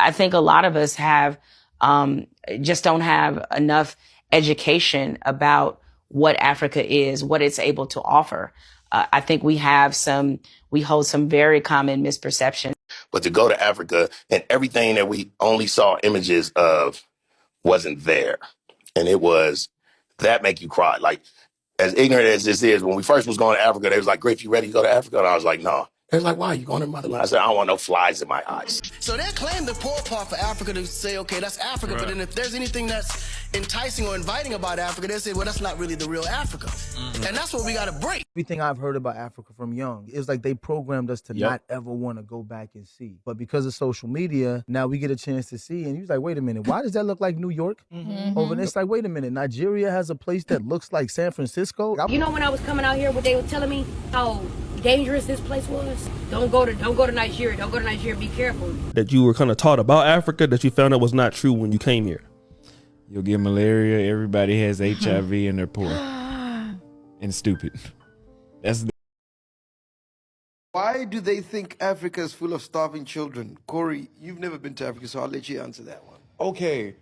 I think a lot of us have just don't have enough education about what Africa is, what it's able to offer. I think we hold some very common misperceptions. But to go to Africa and everything that we only saw images of wasn't there. And that make you cry. Like, as ignorant as this is, when we first was going to Africa, they was like, Griff, you ready to go to Africa? And I was like, no. They was like, why? You going to motherland? I said, I don't want no flies in my eyes. So they claim the poor part for Africa to say, okay, that's Africa. Right. But then if there's anything that's enticing or inviting about Africa, they say, well, that's not really the real Africa. Mm-hmm. And that's what we got to break. Everything I've heard about Africa from young is like they programmed us to not ever want to go back and see. But because of social media, now we get a chance to see. And he was like, wait a minute, why does that look like New York? Mm-hmm. Over there, it's like, wait a minute, Nigeria has a place that looks like San Francisco. You know, when I was coming out here, what they were telling me, how dangerous this place was. Don't go to Nigeria. Don't go to Nigeria. Be careful. That you were kind of taught about Africa that you found out was not true when you came here. You'll get malaria. Everybody has HIV and they're poor and stupid. Why do they think Africa is full of starving children? Corey, you've never been to Africa, so I'll let you answer that one. Okay,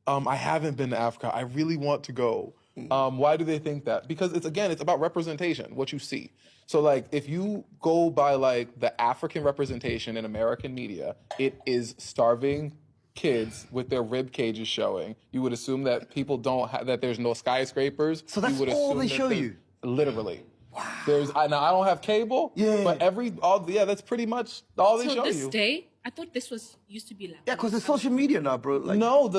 I haven't been to Africa. I really want to go. Why do they think that? Because it's about representation, what you see. So like, if you go by like the African representation in American media, it is starving kids with their rib cages showing. You would assume that people that there's no skyscrapers. So that's all they show you? Literally. Wow. Now I don't have cable, but that's pretty much all they show you. So this day, I thought this used to be like. Yeah, because it's social media now, bro. Like, no, it's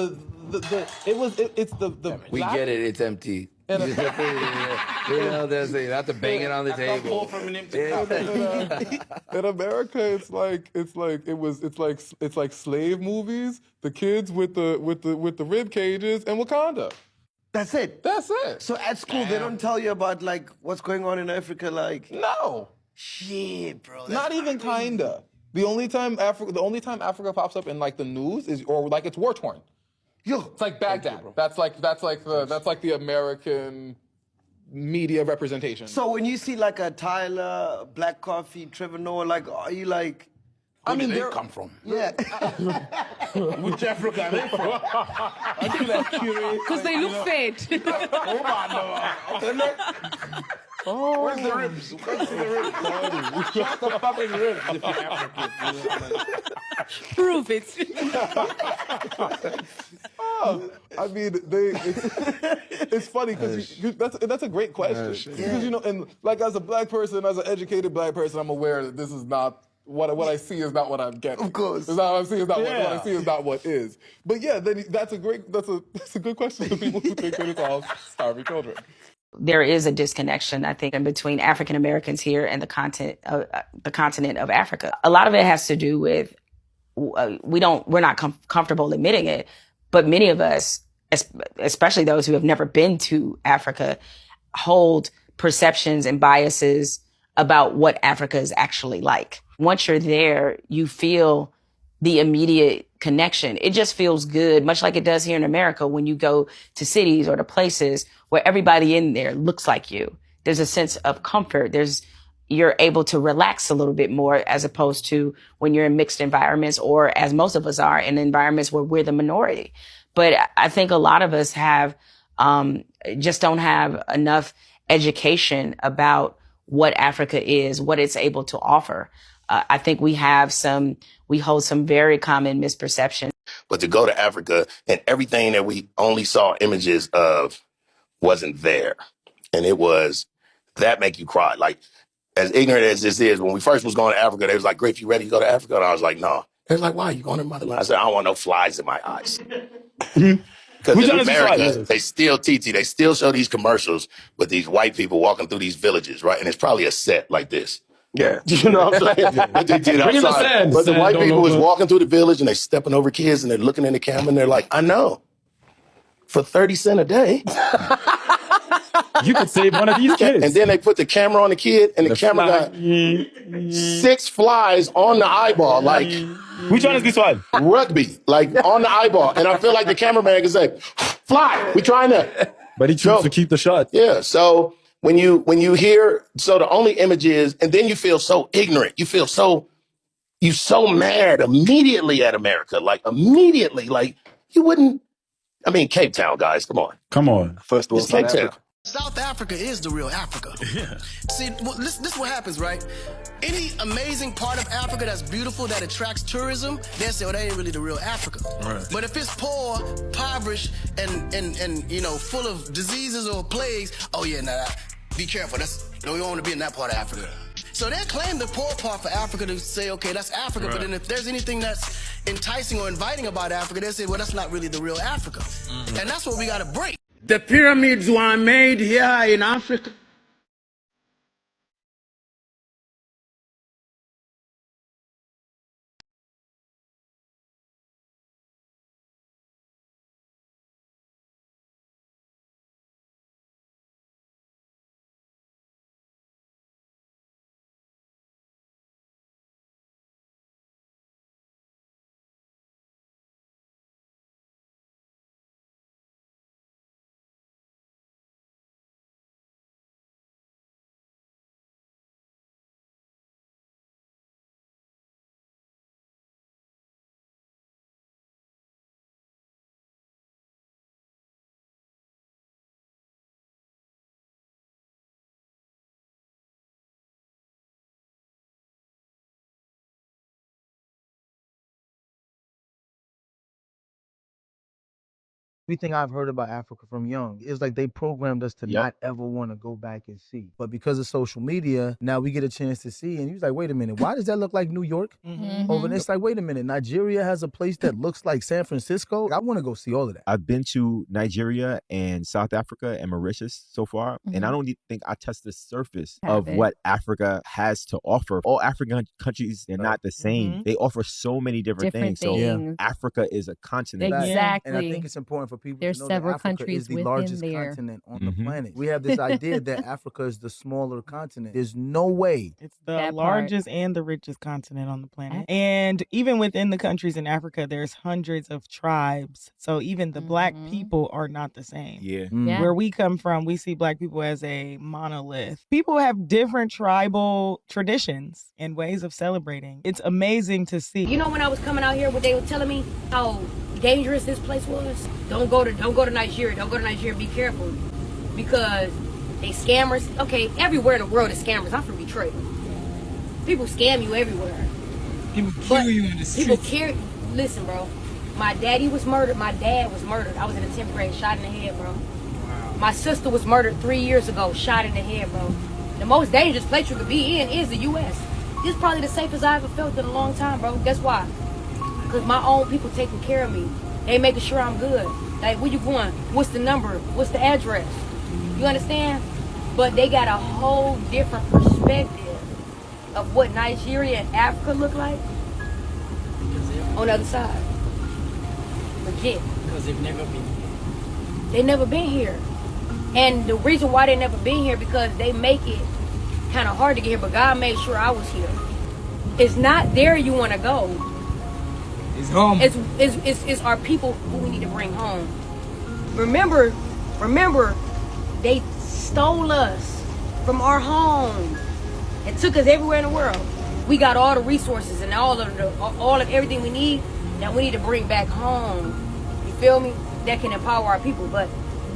the. We get it. It's empty. You know, not to bang it on the table. Pull from an empty cup. In America, it's like slave movies, the kids with the rib cages, and Wakanda. That's it. That's it. So at school, they don't tell you about like what's going on in Africa, like. No. Shit, bro. Not even kinda. The only time Africa pops up in like the news is like it's war torn. Yo, it's like Baghdad. That's like the American media representation. So when you see like a Tyler, Black Coffee, Trevor Noah, like, are you like? Where did they come from? Yeah. Which Africa are they from? I feel like curious. Because they look fat. Oh, where's the ribs? Where's the ribs? Shut the fucking ribs if you're African. Prove it. I mean, it's funny because that's a great question. Because, you know, and like as a black person, as an educated black person, I'm aware that this is not what I see is not what I'm getting. Of course. It's not what I see is not what I see is not what is. But yeah, then that's a good question to people who think that it's all starving children. There is a disconnection, I think, in between African Americans here and the continent of Africa. A lot of it has to do with we're not comfortable admitting it, but many of us, especially those who have never been to Africa, hold perceptions and biases about what Africa is actually like. Once you're there, you feel the immediate connection. It just feels good, much like it does here in America when you go to cities or to places where everybody in there looks like you. There's a sense of comfort. You're able to relax a little bit more as opposed to when you're in mixed environments or, as most of us are, in environments where we're the minority. But I think a lot of us just don't have enough education about what Africa is, what it's able to offer. I think we hold some very common misperceptions. But to go to Africa and everything that we only saw images of wasn't there. And that make you cry. Like, as ignorant as this is, when we first was going to Africa, they was like, Griff, you ready to go to Africa? And I was like, no. They was like, why? You going to motherland? I said, I don't want no flies in my eyes. Because in America, they still they still show these commercials with these white people walking through these villages, right? And it's probably a set like this. Yeah. You know what I'm saying? What they did outside. But the white people was walking through the village and they stepping over kids and they're looking in the camera and they're like, I know. For 30 cents a day. You could save one of these kids. And then they put the camera on the kid and the camera got 6 flies on the eyeball. Like, which one is this one? Rugby, like on the eyeball. And I feel like the cameraman can say, fly, we trying to. But he chose to keep the shot. Yeah, so when you hear, so the only image is, and then you feel so ignorant. You feel so you so mad immediately at America, like immediately, like you wouldn't. I mean, Cape Town, guys, come on. Come on. First of all, It's Cape South Town. Africa. South Africa is the real Africa. Yeah. See, this is what happens, right? Any amazing part of Africa that's beautiful, that attracts tourism, they say, well, that ain't really the real Africa. Right. But if it's poor, impoverished, and you know, full of diseases or plagues, oh yeah, nah, be careful. We don't want to be in that part of Africa. So they claim the poor part for Africa to say, okay, that's Africa. Right. But then if there's anything that's enticing or inviting about Africa, they say, well, that's not really the real Africa. Mm-hmm. And that's what we got to break. The pyramids were made here in Africa. Everything I've heard about Africa from young is like they programmed us to not ever want to go back and see. But because of social media, now we get a chance to see. And he was like, wait a minute, why does that look like New York? Over there, it's like, wait a minute, Nigeria has a place that looks like San Francisco. I want to go see all of that. I've been to Nigeria and South Africa and Mauritius so far, and I don't think I touched the surface of what Africa has to offer. All African countries, they're not the same. They offer so many different things. So Africa is a continent. Exactly. And I think it's important for people to know that Africa is the largest continent on the planet. We have this idea that Africa is the smaller continent. There's no way. It's the largest and the richest continent on the planet. And even within the countries in Africa, there's hundreds of tribes. So even the black people are not the same. Where we come from, we see black people as a monolith. People have different tribal traditions and ways of celebrating. It's amazing to see. You know, when I was coming out here, what they were telling me, how dangerous this place was. Don't go to Nigeria. Don't go to Nigeria. Be careful, because they scammers. Okay, everywhere in the world is scammers. I'm from Detroit. People scam you everywhere. People kill you in the streets. Listen, bro. My daddy was murdered. My dad was murdered. I was in the 10th grade, shot in the head, bro. Wow. My sister was murdered 3 years ago, shot in the head, bro. The most dangerous place you could be in is the U.S. This is probably the safest I ever felt in a long time, bro. Guess why? Because my own people taking care of me. They making sure I'm good. Like, where you going? What's the number? What's the address? You understand? But they got a whole different perspective of what Nigeria and Africa look like on the other side. Legit. Because they've never been here. They never been here. And the reason why they never been here, because they make it kind of hard to get here, but God made sure I was here. It's not there you want to go. It's home. It's our people who we need to bring home. Remember, they stole us from our home and took us everywhere in the world. We got all the resources and all of everything we need that we need to bring back home. You feel me? That can empower our people. But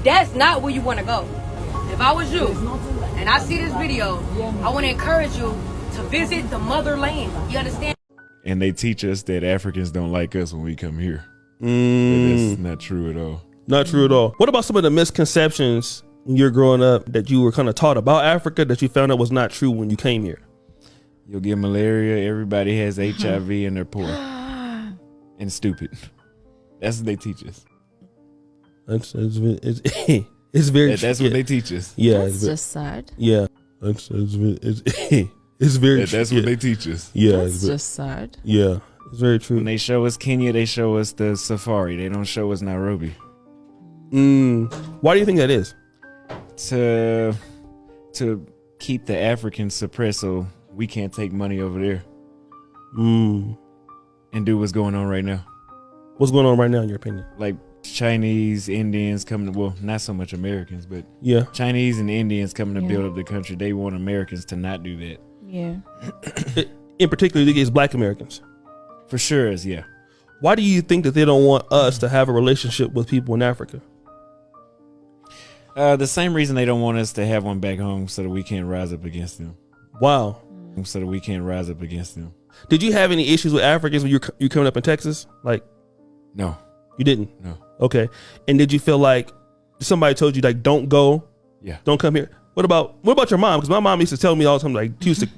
that's not where you want to go. If I was you and I see this video, I want to encourage you to visit the motherland. You understand? And they teach us that Africans don't like us when we come here. That's not true at all. Not true at all. What about some of the misconceptions when you're growing up that you were kind of taught about Africa that you found out was not true when you came here? You'll get malaria. Everybody has HIV and they're poor and stupid. That's what they teach us. It's very. That's what they teach us. Yeah, that's just sad. Yeah, it's very. That's what they teach us. Yeah, that's just sad. Yeah, it's very true. When they show us Kenya, they show us the safari. They don't show us Nairobi. Why do you think that is? To keep the Africans suppressed, so we can't take money over there. And do what's going on right now. What's going on right now, in your opinion? Like Chinese, Indians coming to, well, not so much Americans, but yeah, Chinese and Indians coming to build up the country. They want Americans to not do that. Yeah. in particular against Black Americans? For sure is, yeah. Why do you think that they don't want us to have a relationship with people in Africa? The same reason they don't want us to have one back home, so that we can't rise up against them. Wow. So that we can't rise up against them. Did you have any issues with Africans when you coming up in Texas? Like, no, you didn't. No. Okay. And did you feel like somebody told you like, don't go? Yeah. Don't come here. What about your mom? Because my mom used to tell me all the time, like, she used to